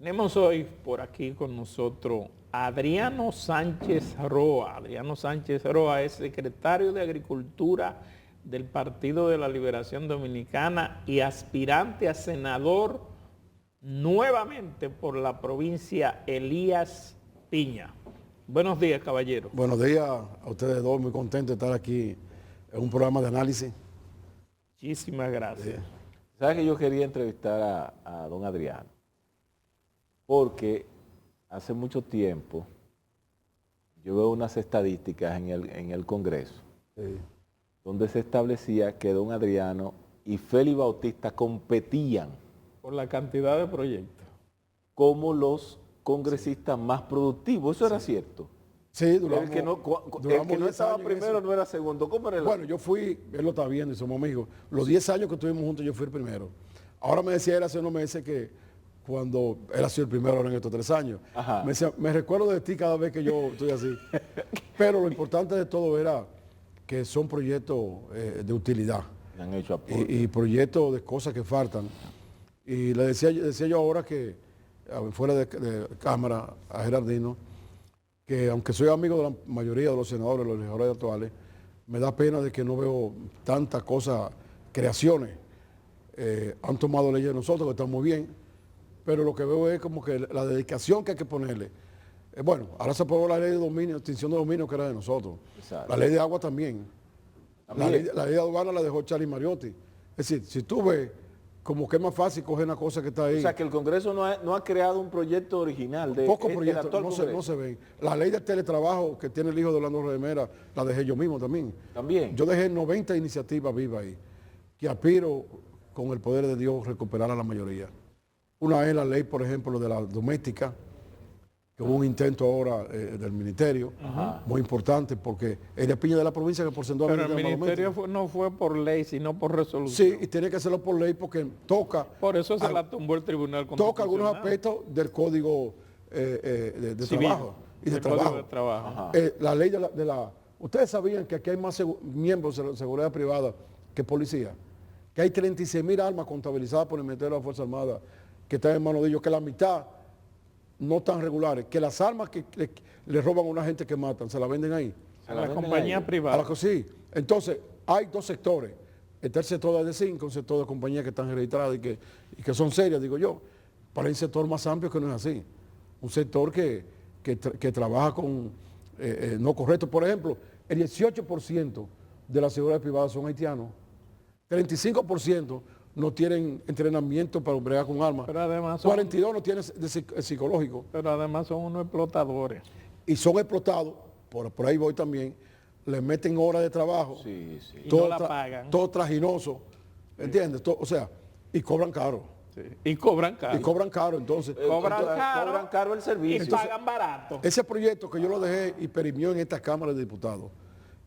Tenemos hoy por aquí con nosotros a Adriano Sánchez Roa. Adriano Sánchez Roa es secretario de Agricultura del Partido de la Liberación Dominicana y aspirante a senador nuevamente por la provincia Elías Piña. Buenos días, caballero. Buenos días a ustedes dos, muy contento de estar aquí en un programa de análisis. Muchísimas gracias. ¿Sabes que yo quería entrevistar a don Adriano? Porque hace mucho tiempo yo veo unas estadísticas en el Congreso donde se establecía que don Adriano y Félix Bautista competían Por la cantidad de proyectos. como los congresistas más productivos. ¿Eso era cierto? Sí, duramos, El que no duramos 10 estaba años en primero eso. no era segundo. ¿Cómo era Bueno, yo fui, él lo está viendo y somos amigos. Los 10 años que estuvimos juntos yo fui el primero. Ahora me decía él hace unos meses que cuando él ha sido el primero ahora en estos 3 años. Ajá. Me decía, me recuerdo de ti cada vez que yo estoy así. Pero lo importante de todo era que son proyectos de utilidad. Le han hecho aporte. Y proyectos de cosas que faltan. Y le decía yo ahora que, fuera de cámara, a Gerardino, que aunque soy amigo de la mayoría de los senadores, los legisladores actuales, me da pena de que no veo tantas cosas, creaciones. Han tomado leyes de nosotros, que están muy bien, pero lo que veo es como que la dedicación que hay que ponerle. Bueno, ahora se aprobó la ley de dominio, extinción de dominio, que era de nosotros. Exacto. La ley de agua también. La ley de aduana la dejó Charlie Mariotti. Es decir, si tú ves, como que es más fácil coger una cosa que está ahí. O sea, que el Congreso no ha creado un proyecto original de Pocos del proyectos actual no Congreso. se ven. La ley de teletrabajo que tiene el hijo de Orlando Remera, la dejé yo mismo también. También. Yo dejé 90 iniciativas vivas ahí, que aspiro con el poder de Dios recuperar a la mayoría. Una es la ley, por ejemplo, de la doméstica, que hubo un intento ahora del ministerio, muy importante, porque Elías Piña de la provincia que porcentual. Pero el ministerio no fue por ley, sino por resolución. Sí, y tiene que hacerlo por ley porque toca. Por eso se la tumbó el Tribunal Constitucional. Toca algunos aspectos del código de Civil, trabajo y de del Código trabajo. de trabajo. Ajá. La ley de la... Ustedes sabían que aquí hay más miembros de la seguridad privada que policía, que hay 36,000 armas contabilizadas por el Ministerio de la Fuerza Armada que están en manos de ellos, que la mitad no están regulares, que las armas que le roban a una gente que matan, se la venden ahí. A la compañía privada. A la que sí. Entonces, hay dos sectores. Está el sector de 5, un sector de compañías que están registradas y que son serias, digo yo. Para el sector más amplio que no es así. Un sector que trabaja con no correcto. Por ejemplo, el 18% de la seguridad privada son haitianos. 35% no tienen entrenamiento para bregar con armas. Pero además 42 no tienen psicológico. Pero además son unos explotadores. Y son explotados, por ahí voy también, les meten horas de trabajo, Sí, sí. Y no la pagan. todo traginoso, ¿entiendes? O sea, y cobran caro. Sí. Y cobran caro. Y cobran caro, entonces. Cobran caro el Y servicio. pagan barato. Ese proyecto que yo lo dejé y perimió en esta Cámara de Diputados,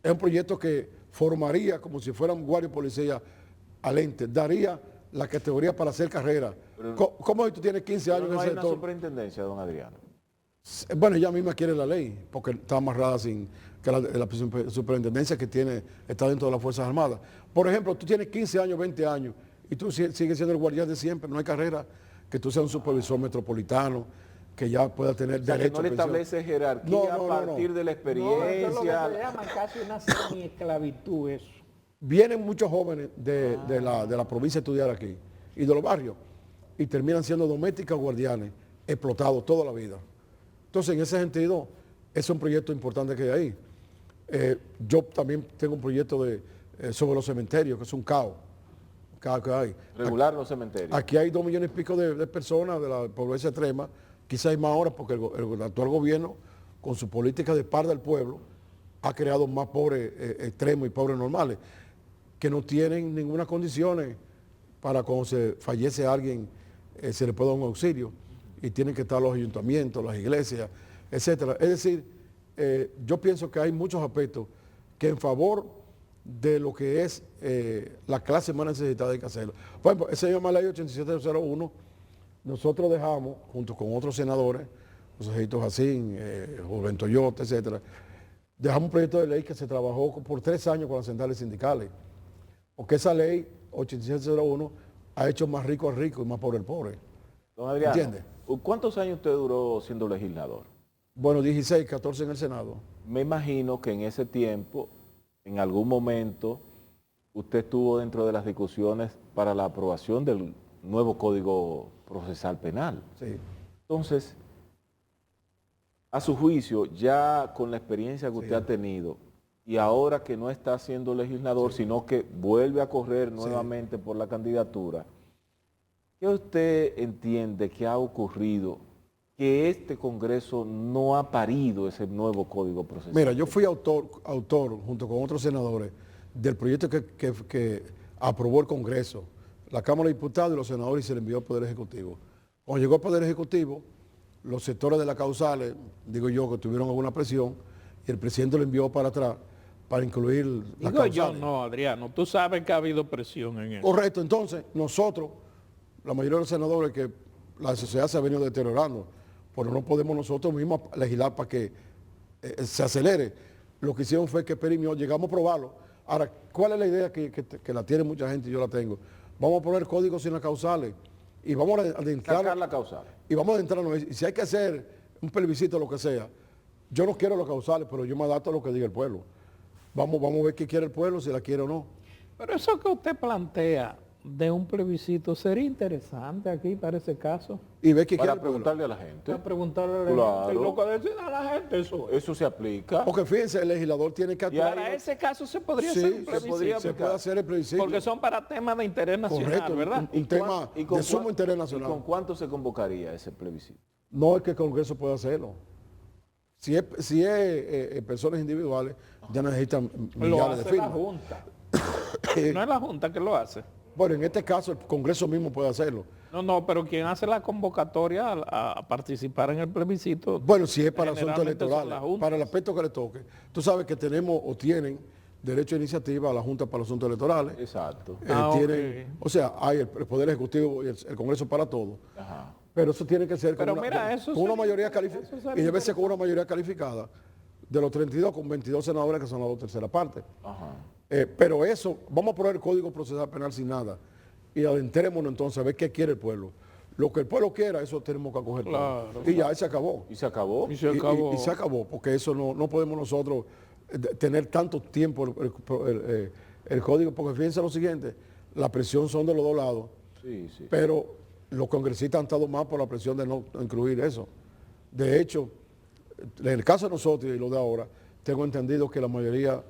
es un proyecto que formaría como si fueran guardia y policía al ente, daría la categoría para hacer carrera. ¿Cómo si tú tienes 15 años Pero no en hay ese una sector? superintendencia, don Adriano. Bueno, ella misma quiere la ley, porque está amarrada sin que la superintendencia que tiene está dentro de las Fuerzas Armadas. Por ejemplo, tú tienes 15 años, 20 años, y tú sigues siendo el guardián de siempre, no hay carrera, que tú seas un supervisor metropolitano, que ya pueda tener O sea, que derecho no le a pensión. establece jerarquía No, a partir de la Eso es lo que experiencia. se llama casi una semi-esclavitud eso. Vienen muchos jóvenes de la provincia a estudiar aquí y de los barrios y terminan siendo domésticas o guardianes, explotados toda la vida. Entonces, en ese sentido, es un proyecto importante que hay ahí. Yo también tengo un proyecto sobre los cementerios, que es un caos que hay. Regular los cementerios. Aquí hay 2 millones y pico de personas de la pobreza extrema, quizás hay más ahora porque el actual gobierno, con su política de par del pueblo, ha creado más pobres extremos y pobres normales, que no tienen ninguna condición para cuando se fallece alguien, se le pueda dar un auxilio, y tienen que estar los ayuntamientos, las iglesias, etcétera. Es decir, yo pienso que hay muchos aspectos que en favor de lo que es la clase más necesitada hay que hacerlo. Por ejemplo, esa llama ley 8701, nosotros dejamos, junto con otros senadores, José Gito Jacín, Rubén Toyota, etcétera, dejamos un proyecto de ley que se trabajó por 3 años con las centrales sindicales, porque esa ley 8701 ha hecho más rico al rico y más pobre al pobre. Don Adriano, ¿Entiende? ¿Cuántos años usted duró siendo legislador? Bueno, 16, 14 en el Senado. Me imagino que en ese tiempo, en algún momento, usted estuvo dentro de las discusiones para la aprobación del nuevo Código Procesal Penal. Sí. Entonces, a su juicio, ya con la experiencia que usted ha tenido, y ahora que no está siendo legislador, sino que vuelve a correr nuevamente por la candidatura, ¿qué usted entiende que ha ocurrido que este Congreso no ha parido ese nuevo Código Procesal? Mira, yo fui autor junto con otros senadores, del proyecto que aprobó el Congreso, la Cámara de Diputados y los senadores, y se le envió al Poder Ejecutivo. Cuando llegó al Poder Ejecutivo, los sectores de las causales, digo yo, que tuvieron alguna presión, y el presidente lo envió para atrás para incluir las Digo causales. yo no, Adriano, tú sabes que ha habido presión en eso. Correcto, entonces nosotros, la mayoría de los senadores, que la sociedad se ha venido deteriorando, pero no podemos nosotros mismos legislar para que se acelere. Lo que hicieron fue que perimió, llegamos a probarlo. Ahora, ¿cuál es la idea que la tiene mucha gente y yo la tengo? Vamos a poner códigos sin las causales y vamos a adentrar. Sacar la causal. Y vamos a adentrarnos. Y si hay que hacer un plebiscito o lo que sea, yo no quiero las causales, pero yo me adapto a lo que diga el pueblo. Vamos a ver qué quiere el pueblo, si la quiere o no. Pero eso que usted plantea de un plebiscito sería interesante aquí para ese caso. Y ver qué para quiere el pueblo. preguntarle a la gente. Para preguntarle a la Claro. gente, y lo que decida la gente, eso es. Eso se aplica. Porque fíjense, el legislador tiene que actuar. Para ese caso se podría Sí, hacer un se plebiscito. puede hacer el plebiscito. Porque son para temas de interés nacional, Correcto, ¿verdad? un tema de sumo interés ¿Y nacional. con cuánto se convocaría ese plebiscito? No es que el Congreso pueda hacerlo. Si es personas individuales, ya necesitan Lo millares de hace la firmas. Junta. No es la Junta que lo hace. Bueno, en este caso el Congreso mismo puede hacerlo. No, pero quien hace la convocatoria a participar en el plebiscito. Bueno, si es para asuntos generalmente son electorales, las juntas. para el aspecto que le toque. Tú sabes que tenemos o tienen derecho de iniciativa a la Junta para los Asuntos Electorales. Exacto. Tienen, o sea, hay el Poder Ejecutivo y el Congreso para todo. Ajá. Pero eso tiene que ser Pero con, mira, una, eso con una sería- mayoría eso calificada. sería Y debe ser con una mayoría calificada de los 32 con 22 senadores que son las dos terceras partes. Ajá. Pero eso, vamos a poner el Código Procesal Penal sin nada y adentrémonos entonces a ver qué quiere el pueblo. Lo que el pueblo quiera, eso tenemos que acoger. Claro, y ya, se acabó. ¿Y se acabó? Y se acabó. Y se acabó, porque eso no podemos nosotros tener tanto tiempo el código, porque fíjense lo siguiente, la presión son de los dos lados, Sí, sí. pero los congresistas han estado más por la presión de no incluir eso. De hecho, en el caso de nosotros y lo de ahora, tengo entendido que la mayoría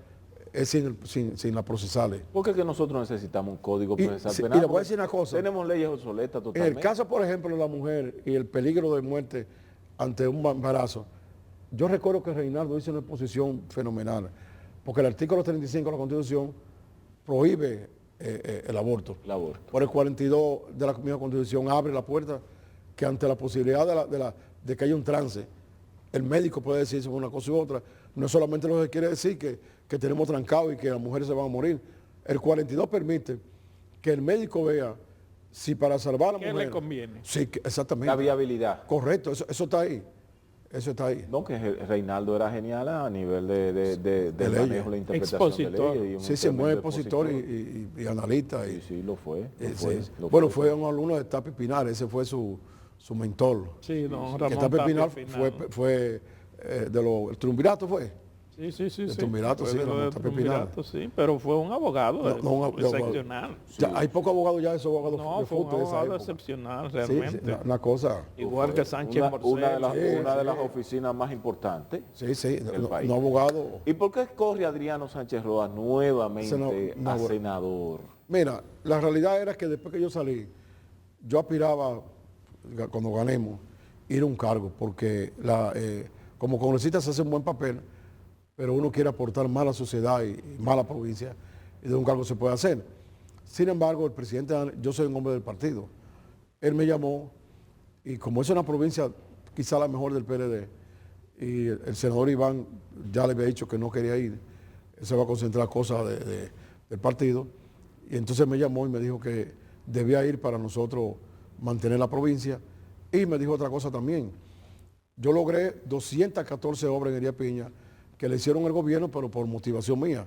es sin las procesales. ¿Por qué que nosotros necesitamos un código Y- procesal sí, penal? y le voy a Porque decir una cosa. Tenemos leyes obsoletas En totalmente. el caso, por ejemplo, de la mujer y el peligro de muerte ante un embarazo, yo recuerdo que Reinaldo hizo una exposición fenomenal, porque el artículo 35 de la Constitución prohíbe el aborto. El aborto. Por el 42 de la misma Constitución abre la puerta que ante la posibilidad de que haya un trance, el médico puede decir sobre una cosa u otra. No solamente lo que quiere decir que tenemos trancado y que las mujeres se van a morir. El 42 permite que el médico vea si para salvar a la ¿Qué mujer... le conviene? Sí, exactamente. La viabilidad. Correcto, eso está ahí. Eso está ahí. No, que Reinaldo era genial a nivel de leyes. manejo, la interpretación Expositor. de leyes. y un Sí, se tremendo mueve expositor y analista. Sí, sí, lo fue. Bueno, fue un alumno de Tapi Pinar, ese fue su mentor. Sí, don Que Ramón Tapi Pinar Tapia fue el triunvirato fue. Sí. El triunvirato, Fue sí, de lo Ramón del Tapia triunvirato, sí, pero fue un abogado excepcional. Ya, hay pocos abogados ya, esos abogados No, de fue un fútbol de esa abogado época. excepcional, Sí, realmente. una cosa. Igual que Sánchez una de Morcel. las oficinas más importantes. Sí, del país. no abogado. ¿Y por qué corre Adriano Sánchez Roa nuevamente a senador? Mira, la realidad era que después que yo salí, yo aspiraba, cuando ganemos, ir a un cargo, porque como congresista se hace un buen papel, pero uno quiere aportar más a la sociedad y más a la provincia, y de un cargo se puede hacer. Sin embargo, el presidente, yo soy un hombre del partido, él me llamó, y como es una provincia quizá la mejor del PLD, y el senador Iván ya le había dicho que no quería ir, él se va a concentrar en cosas del partido, y entonces me llamó y me dijo que debía ir para nosotros mantener la provincia, y me dijo otra cosa también. Yo logré 214 obras en Hería Piña que le hicieron el gobierno, pero por motivación mía,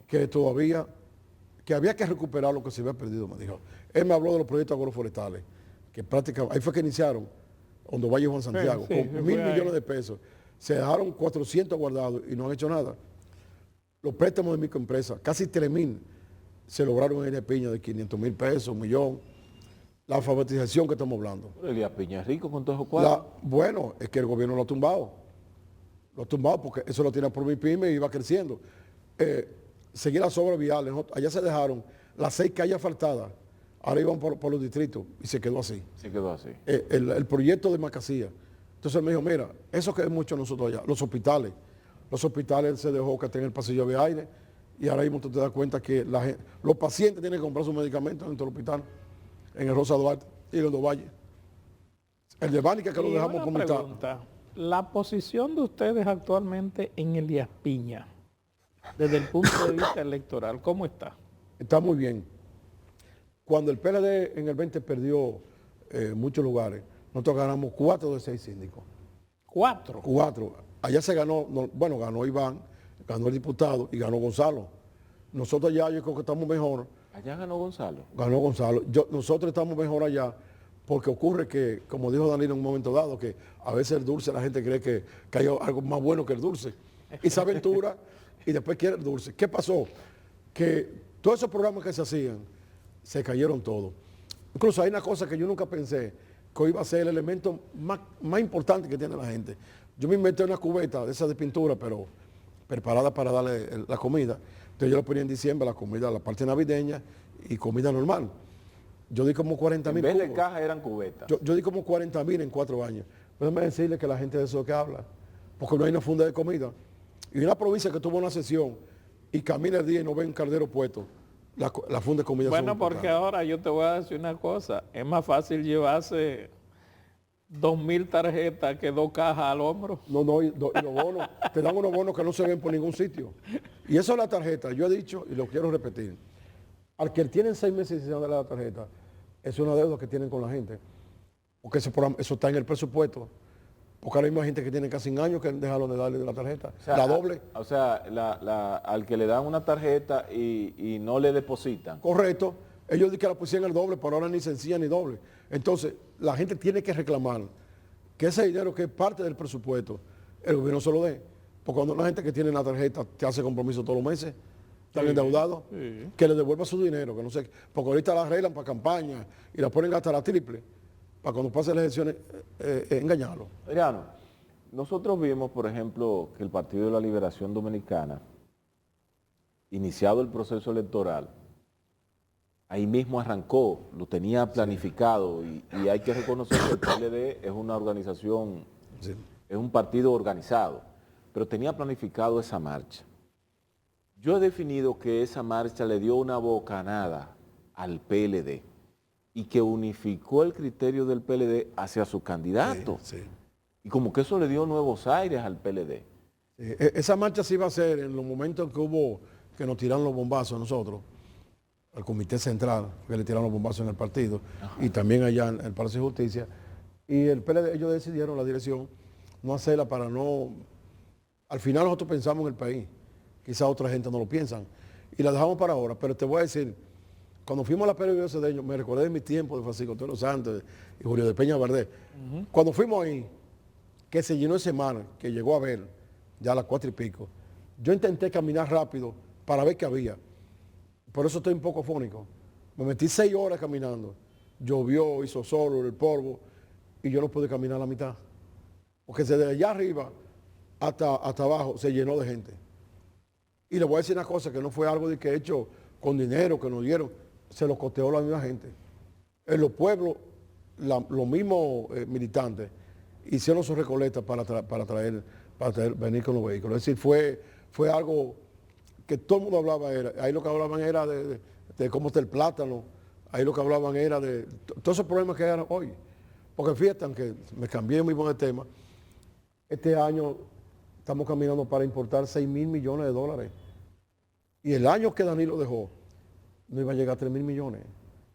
que todavía, que había que recuperar lo que se había perdido, me dijo. Él me habló de los proyectos agroforestales, que prácticamente, ahí fue que iniciaron Hondo Valle y Juan Santiago, Sí, con 1.000 millones de pesos. Se dejaron 400 guardados y no han hecho nada. Los préstamos de microempresas, casi 3.000, se lograron en Elías Piña de 500.000 pesos, 1.000.000. La alfabetización que estamos hablando. Elías Piña es rico con todos esos cuadros. Bueno, es que el gobierno lo ha tumbado. Lo ha tumbado porque eso lo tiene por mi pyme y iba creciendo. Seguir las obras viales. Allá se dejaron las 6 calles asfaltadas. Ahora iban por los distritos y se quedó así. Se quedó así. El proyecto de Macasía. Entonces él me dijo, mira, eso que es mucho nosotros allá. Los hospitales se dejó que tenga el pasillo de aire y ahora mismo tú te das cuenta que los pacientes tienen que comprar sus medicamentos dentro del hospital, en el Rosa Duarte y en el Hondo Valle. El de Bánica que lo dejamos una con mitad. pregunta. La posición de ustedes actualmente en Elías Piña, desde el punto de vista electoral, ¿cómo está? Está muy bien. Cuando el PLD en el 20 perdió muchos lugares, nosotros ganamos 4 de 6 síndicos. 4. 4. Allá se ganó, ganó Iván, ganó el diputado y ganó Gonzalo. Nosotros allá yo creo que estamos mejor. Allá ganó Gonzalo. Ganó Gonzalo. Nosotros estamos mejor allá porque ocurre que, como dijo Danilo en un momento dado, que a veces el dulce la gente cree que hay algo más bueno que el dulce. Y se aventura y después quiere el dulce. ¿Qué pasó? Que todos esos programas que se hacían se cayeron todos. Incluso hay una cosa que yo nunca pensé, que hoy iba a ser el elemento más importante que tiene la gente. Yo me inventé una cubeta de esas de pintura, pero preparada para darle la comida. Entonces yo lo ponía en diciembre, la comida, la parte navideña y comida normal. Yo di como 40.000 En vez de cubos. caja eran cubetas. Yo di como 40.000 en 4 años. Déjame decirle que la gente de eso que habla, porque no hay una funda de comida. Y una provincia que tuvo una sesión y camina el día y no ve un caldero puesto, la funda de comida. Bueno, porque ahora yo te voy a decir una cosa, es más fácil llevarse 2.000 tarjetas que 2 cajas al hombro. No, y los bonos, te dan unos bonos que no se ven por ningún sitio. Y eso es la tarjeta, yo he dicho y lo quiero repetir. Al que tienen 6 meses sin darle la tarjeta, es una deuda que tienen con la gente. Porque eso está en el presupuesto. Porque ahora mismo hay gente que tiene casi un año que dejaron de darle la tarjeta. O sea, la doble. O sea, al que le dan una tarjeta y no le depositan. Correcto. Ellos dicen que la pusieron el doble, pero ahora ni sencilla ni doble. Entonces, la gente tiene que reclamar que ese dinero que es parte del presupuesto, el gobierno se lo dé. Porque cuando la gente que tiene la tarjeta te hace compromiso todos los meses, están endeudados, que le devuelva su dinero, que no sé, porque ahorita la arreglan para campaña y la ponen hasta la triple, para cuando pasen las elecciones engañarlo. Adriano, nosotros vimos, por ejemplo, que el Partido de la Liberación Dominicana, iniciado el proceso electoral, ahí mismo arrancó, lo tenía planificado y hay que reconocer que el PLD es una organización, es un partido organizado, pero tenía planificado esa marcha. Yo he definido que esa marcha le dio una bocanada al PLD y que unificó el criterio del PLD hacia su candidato. Sí. Y como que eso le dio nuevos aires al PLD. Esa marcha se iba a hacer en los momentos que nos tiraron los bombazos a nosotros, al Comité Central, que le tiraron los bombazos en el partido, y también allá en el Palacio de Justicia. Y el PLD, ellos decidieron, la dirección, no hacerla para no... Al final nosotros pensamos en el país, quizás otra gente no lo piensan, y la dejamos para ahora. Pero te voy a decir, cuando fuimos a la Feria de Cedeño, me recordé de mi tiempo de Francisco Antonio Santos y Julio de Peña Vardés. Cuando fuimos ahí, que se llenó de semana, que llegó a ver, ya a las 4 y pico, yo intenté caminar rápido para ver qué había. Por eso estoy un poco afónico. Me metí 6 horas caminando. Llovió, hizo sol, el polvo, y yo no pude caminar a la mitad. Porque desde allá arriba hasta abajo se llenó de gente. Y le voy a decir una cosa, que no fue algo de que he hecho con dinero, que nos dieron, se lo costeó la misma gente. En los pueblos, los mismos militantes hicieron sus recolectas para venir con los vehículos. Es decir, fue algo que todo el mundo hablaba, ahí lo que hablaban era de cómo está el plátano, ahí lo que hablaban era de todos esos problemas que hay hoy. Porque fíjate, aunque me cambié muy buen de tema, este año estamos caminando para importar 6.000 millones de dólares. Y el año que Danilo dejó, no iba a llegar a 3.000 millones.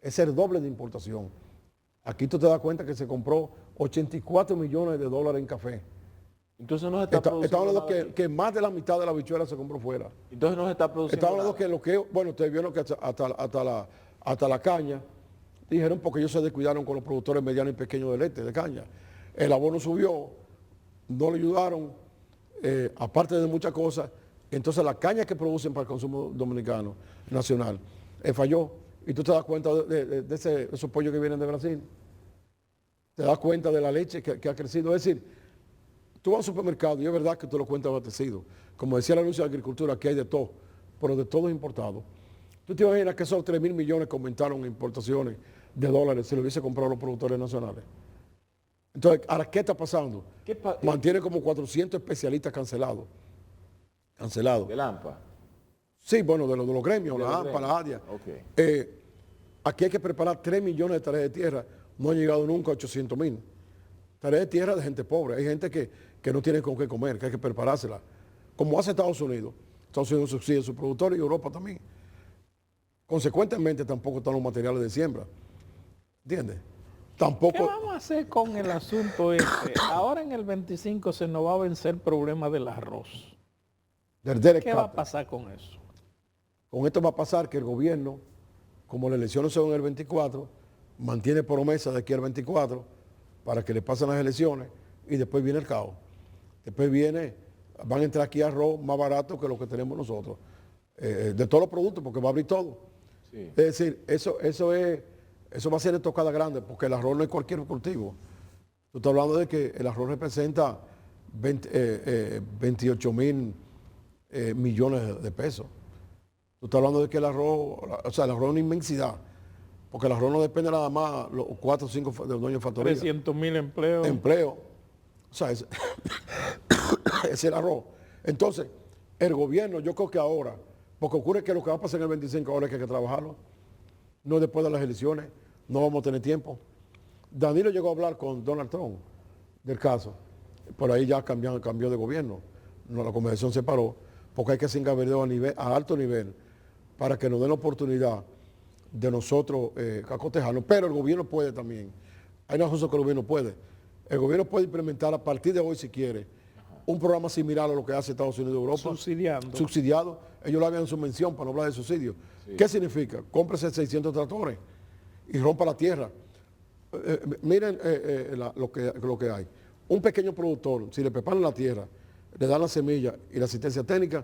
Es el doble de importación. Aquí tú te das cuenta que se compró 84 millones de dólares en café. Entonces no se está produciendo. Estamos hablando que más de la mitad de la habichuela se compró fuera. Entonces no se está produciendo. Estamos hablando bueno, ustedes vieron que hasta la caña, dijeron porque ellos se descuidaron con los productores medianos y pequeños de leche, de caña. el abono subió, no le ayudaron, aparte de muchas cosas, entonces la caña que producen para el consumo dominicano nacional falló. Y tú te das cuenta de esos pollos que vienen de Brasil, te das cuenta de la leche que ha crecido. Es decir, tú vas al supermercado y es verdad que tú lo cuentas abastecido. Como decía el anuncio de Agricultura, aquí hay de todo, pero de todo es importado. ¿Tú te imaginas que esos 3.000 millones que aumentaron en importaciones de dólares se lo hubiese comprado los productores nacionales? Entonces, ¿ahora qué está pasando? Mantiene como 400 especialistas cancelados. ¿Del AMPA? Sí, bueno, de los gremios, la AMPA, la ADIA. Okay. Aquí hay que preparar 3 millones de tareas de tierra. No han llegado nunca a 800.000. Tareas de tierra de gente pobre. Hay gente que no tiene con qué comer, que hay que preparársela. Como hace Estados Unidos. Estados Unidos subsidia a sus productores y Europa también. Consecuentemente tampoco están los materiales de siembra. ¿Entiendes? Tampoco... ¿Qué vamos a hacer con el asunto este? Ahora en el 25 se nos va a vencer el problema del arroz. ¿Qué va a pasar con eso? Con esto va a pasar que el gobierno, como las elecciones son en el 24, mantiene promesa de aquí al 24 para que le pasen las elecciones y después viene el caos. Después van a entrar aquí arroz más barato que lo que tenemos nosotros. De todos los productos, porque va a abrir todo. Sí. Es decir, eso va a ser de tocada grande, porque el arroz no es cualquier cultivo. Tú estás hablando de que el arroz representa 28.000 millones de pesos. Tú estás hablando de que el arroz es una inmensidad, porque el arroz no depende nada más los 4 o 5 de dueños de factoría. 300.000 empleos. O sea, es el arroz. Entonces, el gobierno, yo creo que ahora, porque ocurre que lo que va a pasar en el 25 ahora es que hay que trabajarlo, no después de las elecciones, no vamos a tener tiempo. Danilo llegó a hablar con Donald Trump del caso, por ahí ya cambió de gobierno, la conversación se paró, porque hay que hacer gabardeo a alto nivel para que nos den la oportunidad de nosotros acotejarnos, pero el gobierno puede también. Hay una cosa que el gobierno puede. El gobierno puede implementar a partir de hoy, si quiere, un programa similar a lo que hace Estados Unidos y Europa. Subsidiado. Ellos lo hagan en su mención para no hablar de subsidio. Sí. ¿Qué significa? Cómprese 600 tractores y rompa la tierra. Miren lo que hay. Un pequeño productor, si le preparan la tierra, le dan la semilla y la asistencia técnica,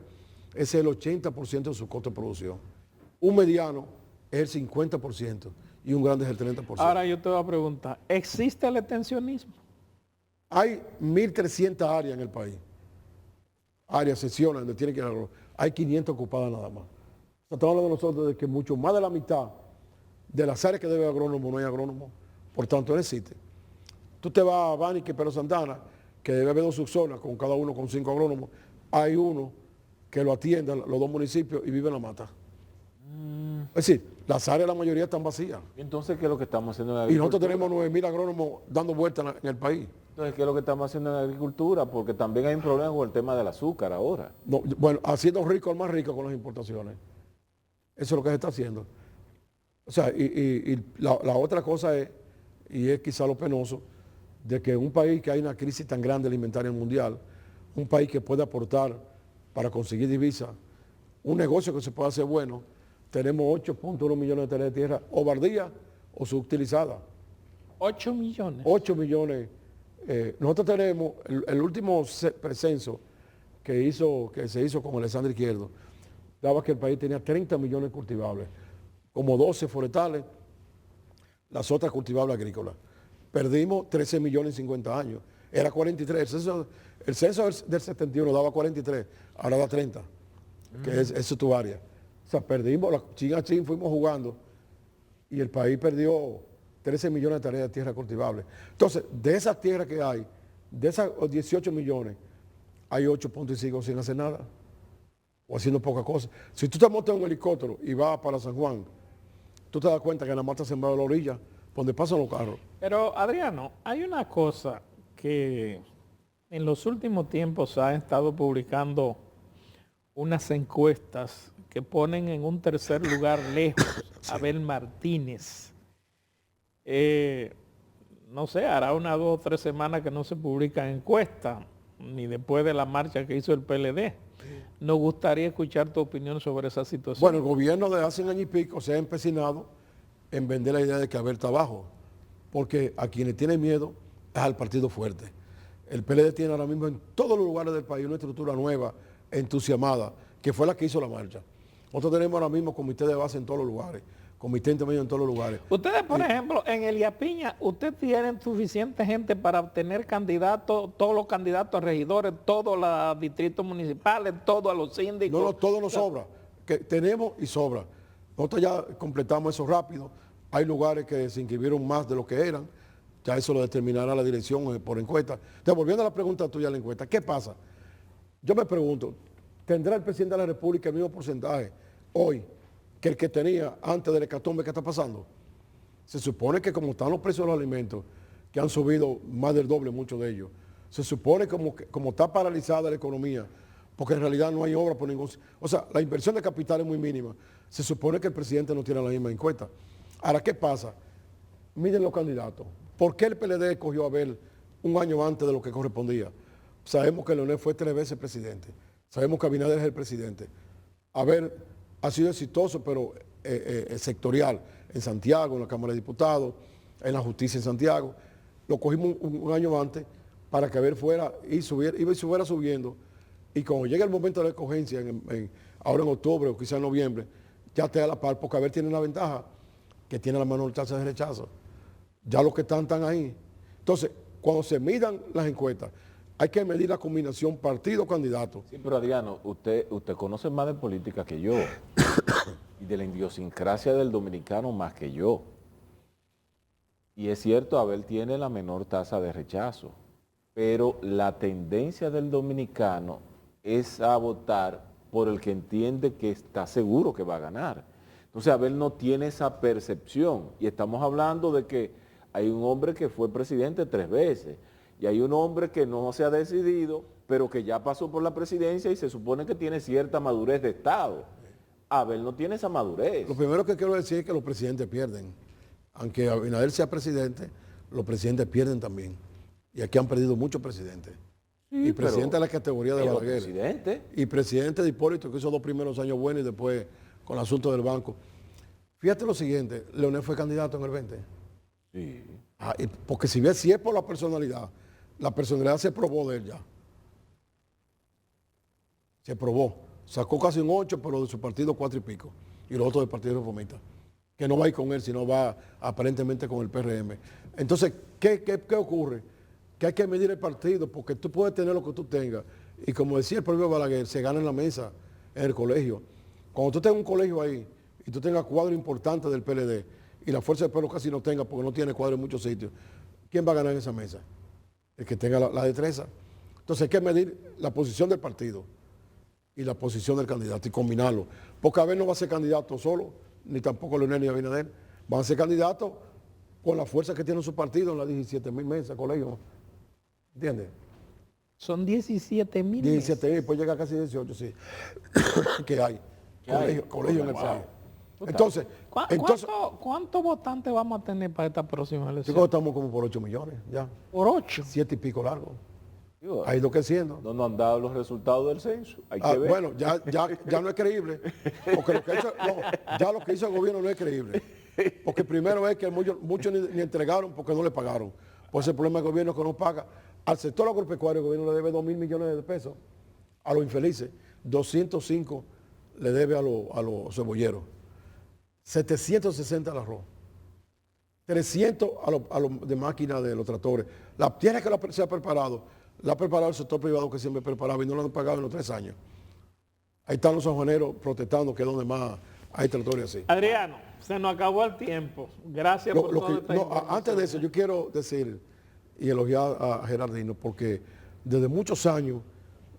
ese es el 80% de su costo de producción. Un mediano es el 50% y un grande es el 30%. Ahora yo te voy a preguntar, ¿existe el extensionismo? Hay 1.300 áreas en el país. Áreas, secciones donde tiene que ir arroz. Hay 500 ocupadas nada más. Estamos hablando nosotros de que mucho más de la mitad de las áreas que debe agrónomo no hay agrónomo. Por tanto, no existe. Tú te vas a Bánique, Pero Santana, que debe haber 2 subzonas, con cada uno con 5 agrónomos. Hay uno que lo atienda, los 2 municipios, y vive en la mata. Es decir, las áreas la mayoría están vacías. Entonces, ¿qué es lo que estamos haciendo en la agricultura? Y nosotros tenemos 9.000 agrónomos dando vueltas en el país. Entonces, ¿qué es lo que estamos haciendo en la agricultura? Porque también hay un problema con el tema del azúcar ahora. No, bueno, haciendo rico al más rico con las importaciones. Eso es lo que se está haciendo. O sea, y la otra cosa es, y es quizá lo penoso, de que un país que hay una crisis tan grande alimentaria mundial, un país que puede aportar para conseguir divisas, un negocio que se pueda hacer bueno, tenemos 8.1 millones de hectáreas de tierra o bardía o subutilizadas. 8 millones. 8 millones. Nosotros tenemos el último censo que se hizo con Alexandre Izquierdo, daba que el país tenía 30 millones cultivables, como 12 forestales, las otras cultivables agrícolas. Perdimos 13 millones en 50 años. Era 43. El censo del 71 daba 43, ahora da 30, que es tu área. O sea, perdimos, chin a chin fuimos jugando y el país perdió 13 millones de tareas de tierra cultivable. Entonces, de esas tierras que hay, de esas 18 millones, hay 8.5 sin hacer nada o haciendo poca cosa. Si tú te montas en un helicóptero y vas para San Juan, tú te das cuenta que nada más está sembrado a la orilla, donde pasan los carros. Pero, Adriano, hay una cosa que en los últimos tiempos ha estado publicando unas encuestas que ponen en un tercer lugar lejos a Abel Martínez. No sé, hará 1, 2 o 3 semanas que no se publican encuestas, ni después de la marcha que hizo el PLD. Nos gustaría escuchar tu opinión sobre esa situación. Bueno, el gobierno de hace un año y pico se ha empecinado en vender la idea de que Abel está abajo, porque a quienes tienen miedo es al partido fuerte. El PLD tiene ahora mismo en todos los lugares del país una estructura nueva, entusiasmada, que fue la que hizo la marcha. Nosotros tenemos ahora mismo comité de base en todos los lugares, comité intermedio en todos los lugares. Ustedes, por ejemplo, en Elías Piña, ¿ustedes tienen suficiente gente para obtener candidatos, todos los candidatos a regidores, todos los distritos municipales, todos a los síndicos? No, todo nos sobra. Que tenemos y sobra. Nosotros ya completamos eso rápido. Hay lugares que se inscribieron más de lo que eran. Ya eso lo determinará la dirección por encuesta. Entonces, volviendo a la pregunta tuya de la encuesta, ¿qué pasa? Yo me pregunto, ¿tendrá el presidente de la República el mismo porcentaje hoy que el que tenía antes del hecatombe que está pasando? Se supone que como están los precios de los alimentos, que han subido más del doble muchos de ellos, se supone como está paralizada la economía, porque en realidad no hay obra por ningún... O sea, la inversión de capital es muy mínima. Se supone que el presidente no tiene la misma encuesta. Ahora, ¿qué pasa? Miren los candidatos. ¿Por qué el PLD escogió a Abel un año antes de lo que correspondía? Sabemos que Leonel fue 3 veces presidente. Sabemos que Abinader es el presidente. Abel ha sido exitoso, pero sectorial, en Santiago, en la Cámara de Diputados, en la justicia en Santiago. Lo cogimos un año antes para que Abel fuera y fuera subiendo. Y cuando llegue el momento de la escogencia, ahora en octubre o quizá en noviembre, ya esté a la par, porque Abel tiene una ventaja, que tiene la menor tasa de rechazo. Ya los que están ahí. Entonces, cuando se midan las encuestas, hay que medir la combinación partido-candidato. Sí, pero Adriano, usted conoce más de política que yo y de la idiosincrasia del dominicano más que yo. Y es cierto, Abel tiene la menor tasa de rechazo, pero la tendencia del dominicano es a votar por el que entiende que está seguro que va a ganar. Entonces Abel no tiene esa percepción y estamos hablando de que hay un hombre que fue presidente 3 veces y hay un hombre que no se ha decidido, pero que ya pasó por la presidencia y se supone que tiene cierta madurez de Estado. Abel no tiene esa madurez. Lo primero que quiero decir es que los presidentes pierden. Aunque Abinader sea presidente, los presidentes pierden también. Y aquí han perdido muchos presidentes. Sí, y presidente de la categoría de Balaguer. Y presidente de Hipólito, que hizo 2 primeros años buenos y después con el asunto del banco. Fíjate lo siguiente, Leonel fue candidato en el 20. Sí. Porque si es por la personalidad se probó de él ya. Se probó. Sacó casi un 8, pero de su partido 4 y pico. Y los otros del Partido Reformista. Que no va a ir con él, sino va aparentemente con el PRM. Entonces, ¿qué ocurre? Que hay que medir el partido, porque tú puedes tener lo que tú tengas. Y como decía el propio Balaguer, se gana en la mesa, en el colegio. Cuando tú tengas un colegio ahí, y tú tengas cuadro importante del PLD, y la Fuerza del Pueblo casi no tenga, porque no tiene cuadro en muchos sitios, ¿quién va a ganar en esa mesa? El que tenga la destreza. Entonces hay que medir la posición del partido y la posición del candidato y combinarlo. Porque Abel no va a ser candidato solo, ni tampoco Leonel ni Abinader. Van a ser candidatos con la fuerza que tiene su partido en las 17,000 mesas, colegio. ¿Entiendes? Son 17,000. 17,000, pues llega a casi 18, sí. que hay. Colegio en el país. Entonces, ¿Cuántos votantes vamos a tener para esta próxima elección? Yo creo que estamos como por 8 millones, ya. ¿Por 8? 7 y pico largo. Ha ido creciendo. No nos han dado los resultados del censo. Hay que ver. Bueno, ya no es creíble. Porque lo que hizo el gobierno no es creíble. Porque primero es que muchos ni entregaron porque no le pagaron. Pues el problema del gobierno es que no paga. Al sector agropecuario el gobierno le debe 2,000 millones de pesos a los infelices. 205 le debe a los cebolleros. 760 al arroz. 300 a los de máquinas de los tractores. La tierra que se ha preparado, la ha preparado el sector privado que siempre preparaba y no lo han pagado en los 3 años. Ahí están los sanjuaneros protestando que es donde más hay tractores así. Adriano, se nos acabó el tiempo. Gracias por todo esto. Antes de eso, yo quiero decir y elogiar a Gerardino porque desde muchos años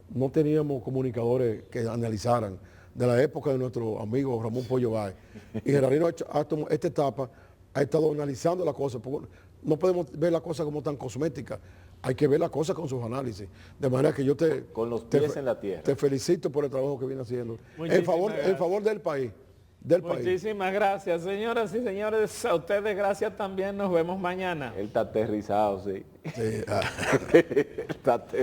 no teníamos comunicadores que analizaran de la época de nuestro amigo Ramón Pollo Báez. Y Gerardino esta etapa ha estado analizando la cosa. No podemos ver la cosa como tan cosmética. Hay que ver la cosa con sus análisis. De manera que yo con los pies en la tierra. Te felicito por el trabajo que viene haciendo. En favor del país. Muchísimas gracias, señoras y señores. A ustedes gracias también. Nos vemos mañana. Él está aterrizado, sí. Sí. Está aterrizado.